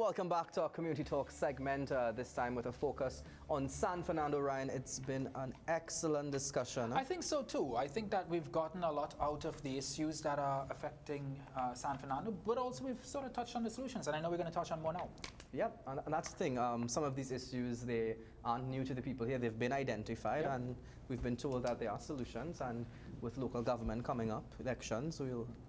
welcome back to our Community Talk segment, this time with a focus on San Fernando. Ryan, it's been an excellent discussion. I think so too. I think that we've gotten a lot out of the issues that are affecting San Fernando, but also we've sort of touched on the solutions, and I know we're going to touch on more now. Yep, and that's the thing. Some of these issues, they aren't new to the people here. They've been identified, and we've been told that there are solutions. And with local government coming up, elections,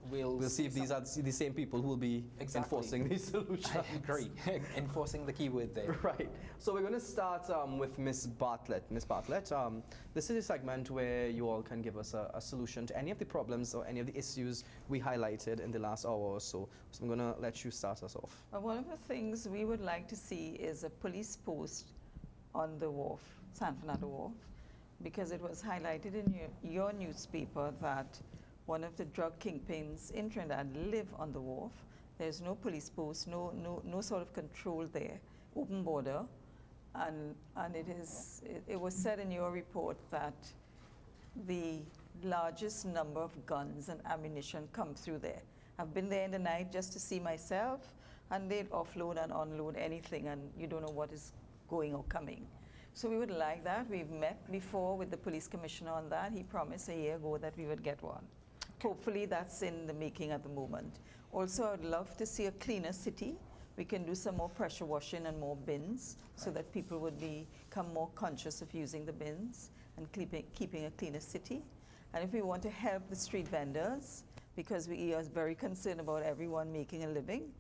we'll see if these are the same people who will be enforcing these solutions. I agree. Enforcing the key word there. Right. So we're going to start with Miss Bartlett. Miss Bartlett, this is a segment where you all can give us a solution to any of the problems or any of the issues we highlighted in the last hour or so. So I'm going to let you start us off. One of the things we would like to see is a police post on the wharf, San Fernando Wharf, because it was highlighted in your newspaper that one of the drug kingpins in Trinidad live on the wharf. There's no police post, no sort of control there, open border, and it was said in your report that the largest number of guns and ammunition come through there. I've been there in the night just to see myself, and they'd offload and unload anything, and you don't know what is going or coming. So we would like that. We've met before with the police commissioner on that. He promised a year ago that we would get one. Hopefully that's in the making at the moment. Also, I'd love to see a cleaner city. We can do some more pressure washing and more bins so that people would become more conscious of using the bins and keeping a cleaner city. And if we want to help the street vendors, because we are very concerned about everyone making a living,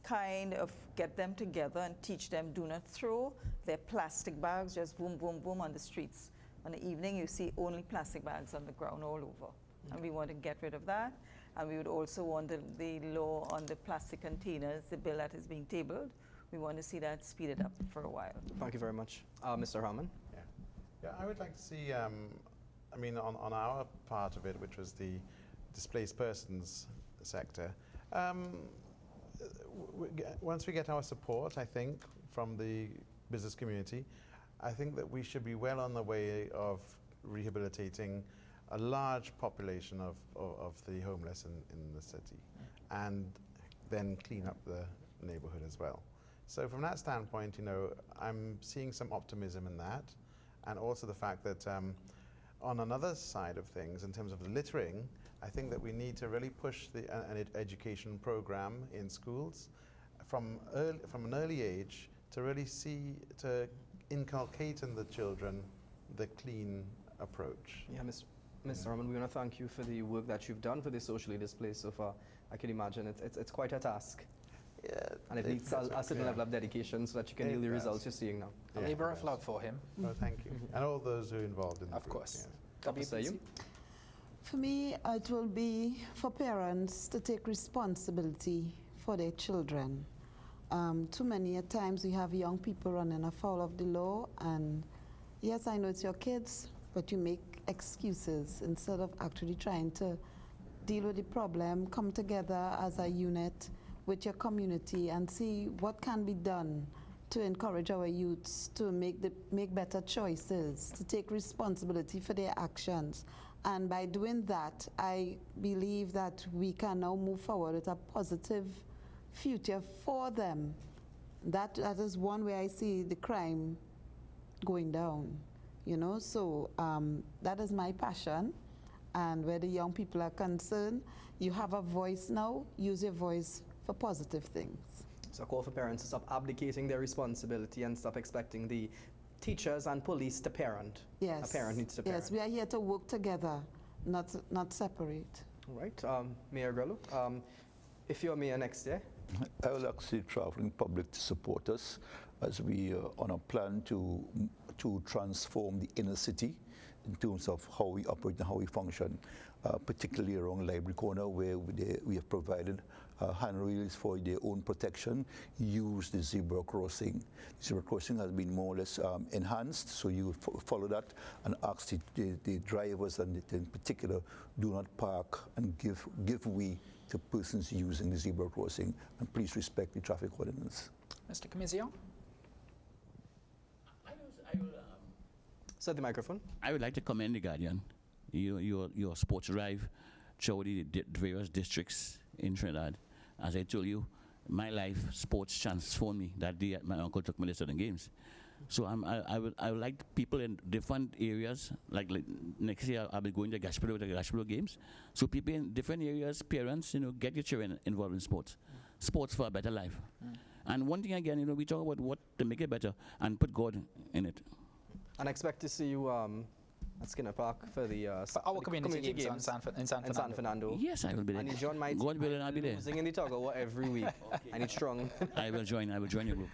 kind of get them together and teach them, do not throw their plastic bags just boom, boom, boom on the streets. On the evening, you see only plastic bags on the ground all over. And we want to get rid of that. And we would also want the law on the plastic containers, the bill that is being tabled. We want to see that speeded up for a while. Thank you very much. Mr. Harmon? Yeah, I would like to see, I mean, on our part of it, which was the displaced persons sector, once we get our support, I think, from the business community, I think that we should be well on the way of rehabilitating a large population of the homeless in the city, and then clean up the neighborhood as well. So from that standpoint, you know, I'm seeing some optimism in that, and also the fact that on another side of things, in terms of the littering, I think that we need to really push an education program in schools from an early age to really to inculcate in the children the clean approach. Yeah, Mr. Harmon, we want to thank you for the work that you've done for the socially displaced so far. I can imagine it's quite a task. Yeah, and it needs a certain level of dedication so that you can yield the results you're seeing now. A labor of love for him. Oh, thank you. And all those who are involved in the Of course. Officer, you? For me, it will be for parents to take responsibility for their children. Too many at times we have young people running afoul of the law, and yes, I know it's your kids, but you make excuses instead of actually trying to deal with the problem, come together as a unit with your community and see what can be done to encourage our youths to make better choices, to take responsibility for their actions. And by doing that, I believe that we can now move forward with a positive future for them. That is one way I see the crime going down, you know. So that is my passion. And where the young people are concerned, you have a voice now, use your voice for positive things. So a call for parents to stop abdicating their responsibility and stop expecting the teachers and police to parent. Yes. A parent needs to parent. Yes, we are here to work together, not separate. All right. Mayor Grillo, if you're mayor next year? I will actually traveling public to support us as we are on a plan to transform the inner city in terms of how we operate and how we function, particularly around Library Corner, where we have provided handrails for their own protection, use the zebra crossing. The zebra crossing has been more or less enhanced, so you follow that and ask the drivers, and in particular, do not park and give way to persons using the zebra crossing, and please respect the traffic ordinance. Mr. Comizio? Sir, the microphone. I would like to commend the Guardian. Your sports drive through the various districts in Trinidad. As I told you, my life, sports transformed me. That day, my uncle took me to certain games. So I would like people in different areas, like next year I'll be going to Gashpro games. So people in different areas, parents, get your children involved in sports. Sports for a better life. And one thing again, we talk about what to make it better and put God in it. And I expect to see you at Skinner Park for the our community games in San Fernando. Yes, I will be there. And you join my God willing, I'll be there. losing in the tug of war every week. I need strong. I will join your group.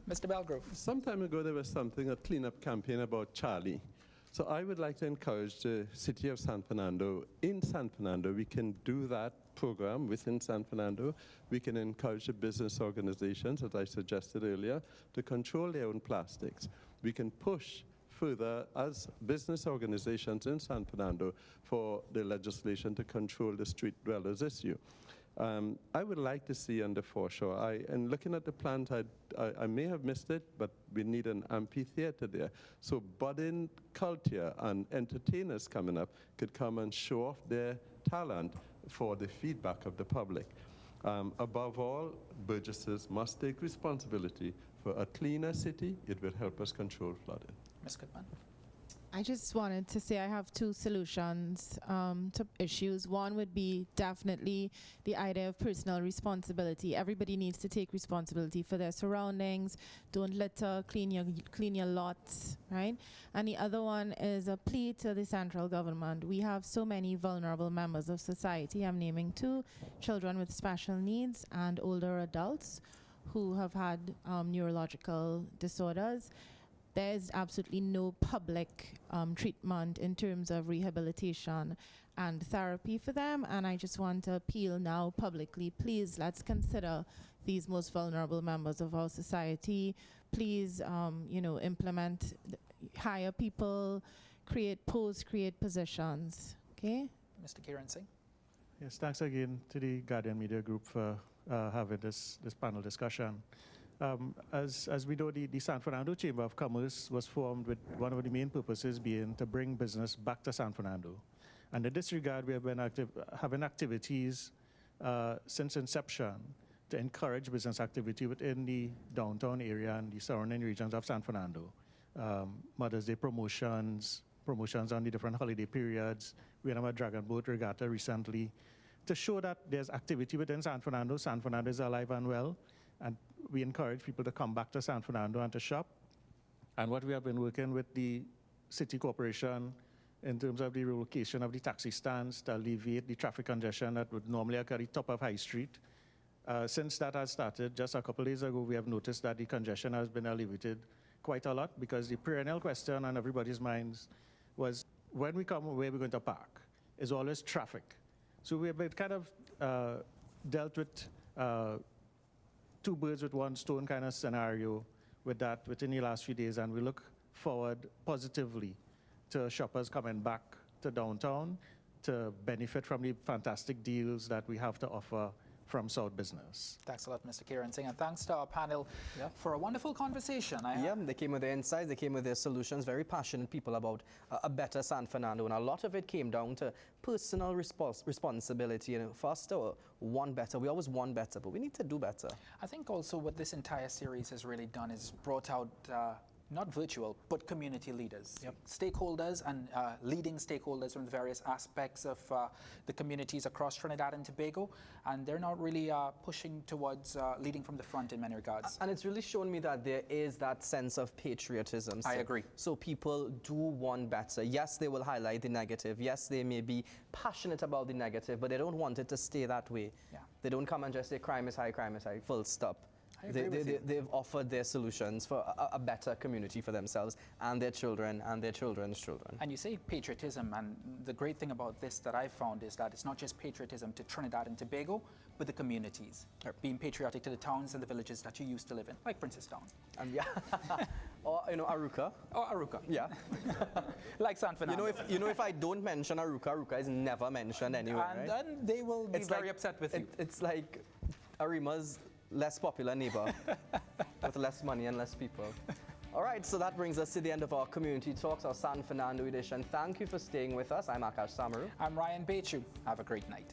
Mr. Belgrove. Some time ago, there was a cleanup campaign about Charlie. So I would like to encourage the city of San Fernando. In San Fernando, we can do that program within San Fernando. We can encourage the business organizations, as I suggested earlier, to control their own plastics. We can push further as business organizations in San Fernando for the legislation to control the street dwellers issue. I would like to see on the foreshore, and looking at the plans, I may have missed it, but we need an amphitheater there. So budding culture and entertainers coming up could come and show off their talent for the feedback of the public. Above all, burgesses must take responsibility for a cleaner city. It will help us control flooding. Ms. Goodman. I just wanted to say I have two solutions to issues. One would be definitely the idea of personal responsibility. Everybody needs to take responsibility for their surroundings. Don't litter, clean your lots, right? And the other one is a plea to the central government. We have so many vulnerable members of society. I'm naming two: children with special needs and older adults who have had neurological disorders. There is absolutely no public treatment in terms of rehabilitation and therapy for them. And I just want to appeal now publicly, please let's consider these most vulnerable members of our society. Please, implement, hire people, create posts, create positions, okay? Mr. Kiran Singh. Yes, thanks again to the Guardian Media Group for having this panel discussion. As we know, the San Fernando Chamber of Commerce was formed with one of the main purposes being to bring business back to San Fernando. And in this regard, we have been having activities since inception to encourage business activity within the downtown area and the surrounding regions of San Fernando. Mother's Day promotions on the different holiday periods. We had a Dragon Boat Regatta recently to show that there's activity within San Fernando. San Fernando is alive and well. And we encourage people to come back to San Fernando and to shop. And what we have been working with the city corporation in terms of the relocation of the taxi stands to alleviate the traffic congestion that would normally occur at the top of High Street. Since that has started, just a couple of days ago, we have noticed that the congestion has been alleviated quite a lot, because the perennial question on everybody's minds was, when we come, where are we going to park? Is always traffic. So we have been kind of dealt with two birds with one stone kind of scenario with that within the last few days, and we look forward positively to shoppers coming back to downtown to benefit from the fantastic deals that we have to offer from South Business. Thanks a lot, Mr. Kiran Singh, and thanks to our panel for a wonderful conversation. They came with their insights, they came with their solutions, very passionate people about a better San Fernando, and a lot of it came down to personal responsibility. For us to want better, we always want better, but we need to do better. I think also what this entire series has really done is brought out not virtual, but community leaders, stakeholders and leading stakeholders from the various aspects of the communities across Trinidad and Tobago, and they're not really pushing towards leading from the front in many regards. And it's really shown me that there is that sense of patriotism. I agree. So people do want better. Yes, they will highlight the negative. Yes, they may be passionate about the negative, but they don't want it to stay that way. Yeah. They don't come and just say crime is high, full stop. They've offered their solutions for a better community for themselves and their children and their children's children. And you say patriotism, and the great thing about this that I've found is that it's not just patriotism to Trinidad and Tobago, but the communities. Being patriotic to the towns and the villages that you used to live in, like Princestown. Or, Aruca. Or Aruca. Yeah. Like San Fernando. If I don't mention Aruca is never mentioned anywhere, and right? then they will be very upset with you. It's like Arima's less popular neighbor with less money and less people. All right, so that brings us to the end of our Community Talks, our San Fernando edition. Thank you for staying with us. I'm Akash Samaru. I'm Ryan Bechu. Have a great night.